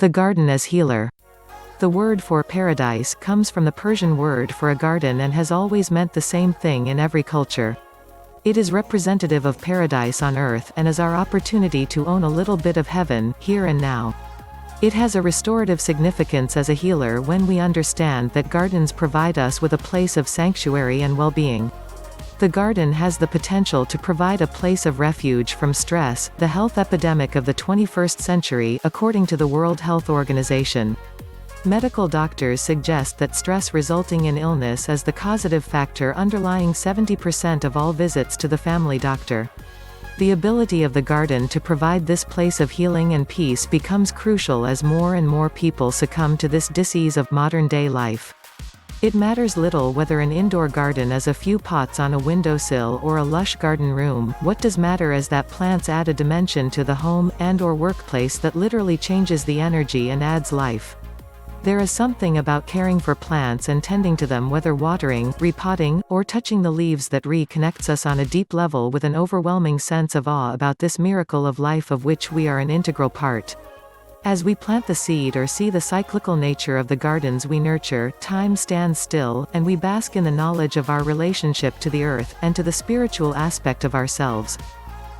The garden as healer. The word for paradise comes from the Persian word for a garden and has always meant the same thing in every culture. It is representative of paradise on earth and is our opportunity to own a little bit of heaven, here and now. It has a restorative significance as a healer when we understand that gardens provide us with a place of sanctuary and well-being. The garden has the potential to provide a place of refuge from stress, the health epidemic of the 21st century, according to the World Health Organization. Medical doctors suggest that stress resulting in illness is the causative factor underlying 70% of all visits to the family doctor. The ability of the garden to provide this place of healing and peace becomes crucial as more and more people succumb to this disease of modern-day life. It matters little whether an indoor garden is a few pots on a windowsill or a lush garden room. What does matter is that plants add a dimension to the home and/or workplace that literally changes the energy and adds life. There is something about caring for plants and tending to them, whether watering, repotting, or touching the leaves, that reconnects us on a deep level with an overwhelming sense of awe about this miracle of life of which we are an integral part. As we plant the seed or see the cyclical nature of the gardens we nurture, time stands still, and we bask in the knowledge of our relationship to the earth, and to the spiritual aspect of ourselves.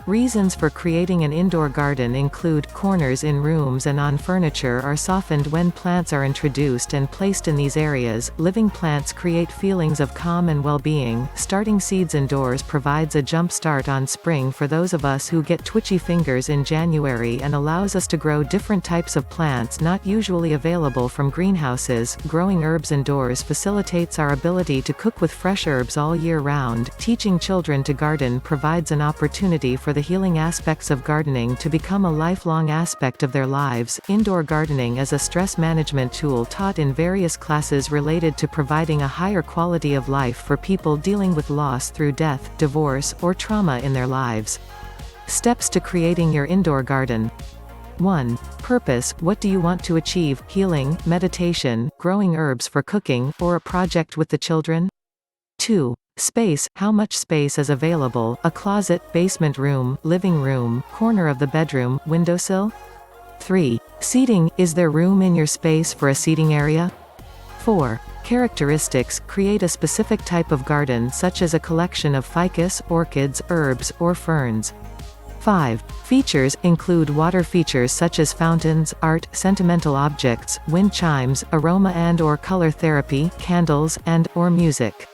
Reasons for creating an indoor garden include, corners in rooms and on furniture are softened when plants are introduced and placed in these areas. Living plants create feelings of calm and well-being. Starting seeds indoors provides a jump start on spring for those of us who get twitchy fingers in January and allows us to grow different types of plants not usually available from greenhouses. Growing herbs indoors facilitates our ability to cook with fresh herbs all year round. Teaching children to garden provides an opportunity for the healing aspects of gardening to become a lifelong aspect of their lives. Indoor gardening is a stress management tool taught in various classes related to providing a higher quality of life for people dealing with loss through death, divorce, or trauma in their lives. Steps to creating your indoor garden. 1. Purpose. What do you want to achieve? Healing, meditation, growing herbs for cooking, or a project with the children? 2. Space. How much space is available? A closet, basement room, living room, corner of the bedroom, windowsill? 3. Seating. Is there room in your space for a seating area? 4. Characteristics. Create a specific type of garden, such as a collection of ficus, orchids, herbs, or ferns. 5. Features. Include water features such as fountains, art, sentimental objects, wind chimes, aroma and/or color therapy, candles, and/or music.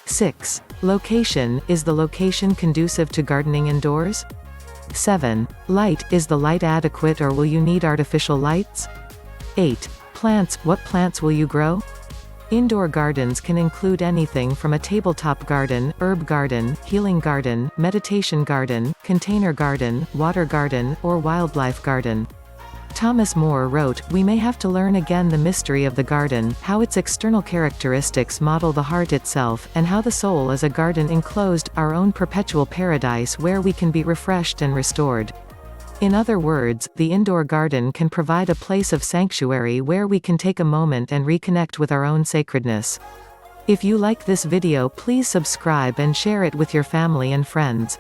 6. Location. Is the location conducive to gardening indoors? 7. Light. Is the light adequate or will you need artificial lights? 8. Plants. What plants will you grow? Indoor gardens can include anything from a tabletop garden, herb garden, healing garden, meditation garden, container garden, water garden, or wildlife garden. Thomas More wrote, "We may have to learn again the mystery of the garden, how its external characteristics model the heart itself, and how the soul is a garden enclosed, our own perpetual paradise where we can be refreshed and restored." In other words, the indoor garden can provide a place of sanctuary where we can take a moment and reconnect with our own sacredness. If you like this video, please subscribe and share it with your family and friends.